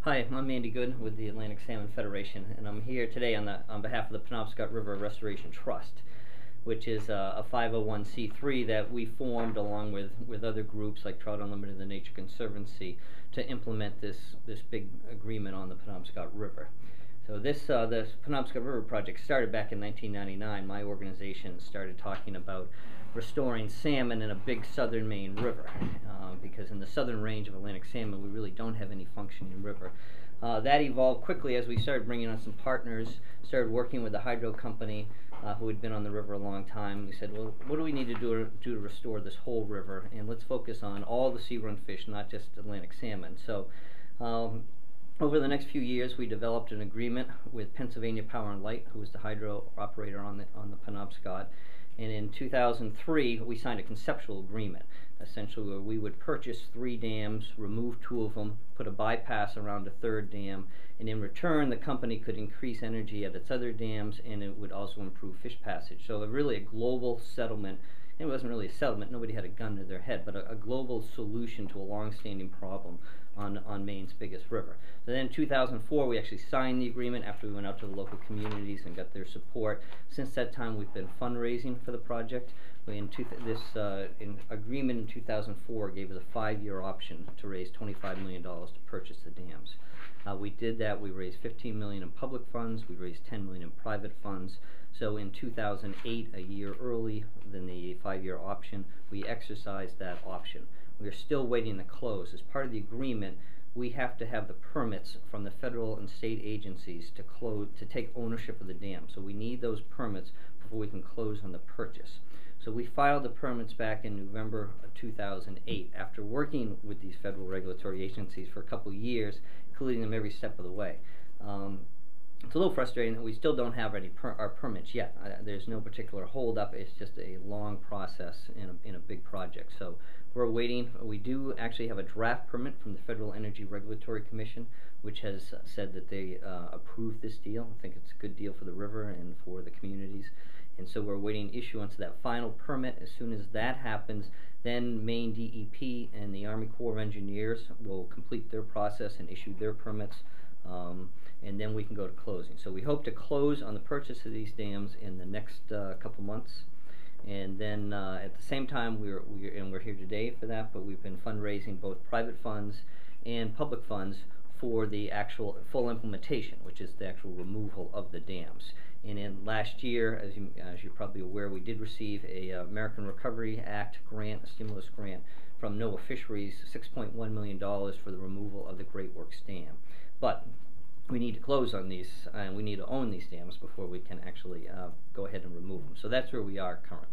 Hi, I'm Andy Good with the Atlantic Salmon Federation, and I'm here today on behalf of the Penobscot River Restoration Trust, which is a 501c3 that we formed along with other groups like Trout Unlimited and the Nature Conservancy to implement this big agreement on the Penobscot River. So this Penobscot River project started back in 1999. My organization started talking about restoring salmon in a big southern Maine river, because in the southern range of Atlantic salmon we really don't have any functioning river. That evolved quickly as we started bringing on some partners, started working with the hydro company who had been on the river a long time. We said, well, what do we need to do to restore this whole river, and let's focus on all the sea-run fish, not just Atlantic salmon. So over the next few years we developed an agreement with Pennsylvania Power and Light, who was the hydro operator on the Penobscot. And in 2003, we signed a conceptual agreement, essentially where we would purchase 3 dams, remove 2 of them, put a bypass around a 3rd dam, and in return the company could increase energy at its other dams, and it would also improve fish passage. So really a global settlement. It wasn't really a settlement, nobody had a gun to their head, but a global solution to a long-standing problem on Maine's biggest river. So then in 2004 we actually signed the agreement after we went out to the local communities and got their support. Since that time we've been fundraising for the project. This agreement in 2004 gave us a 5-year option to raise $25 million to purchase the dams. We did that. We raised $15 million in public funds. We raised $10 million in private funds. So in 2008, a year early than the 5-year option, we exercised that option. We are still waiting to close. As part of the agreement, we have to have the permits from the federal and state agencies to take ownership of the dam. So we need those permits before we can close on the purchase. So we filed the permits back in November of 2008 after working with these federal regulatory agencies for a couple of years, including them every step of the way. It's a little frustrating that we still don't have our permits yet. There's no particular hold-up. It's just a long process in a big project. So we're waiting. We do actually have a draft permit from the Federal Energy Regulatory Commission, which has said that they approve this deal. I think it's a good deal for the river and for the communities. And so we're awaiting issuance of that final permit. As soon as that happens, then Maine DEP and the Army Corps of Engineers will complete their process and issue their permits, and then we can go to closing. So we hope to close on the purchase of these dams in the next couple months. And then at the same time, we're here today for that, but we've been fundraising both private funds and public funds for the actual full implementation, which is the actual removal of the dams. And in last year, as you're probably aware, we did receive a American Recovery Act grant, a stimulus grant from NOAA Fisheries, $6.1 million for the removal of the Great Works Dam. But we need to close on these, and we need to own these dams before we can actually go ahead and remove them. So that's where we are currently.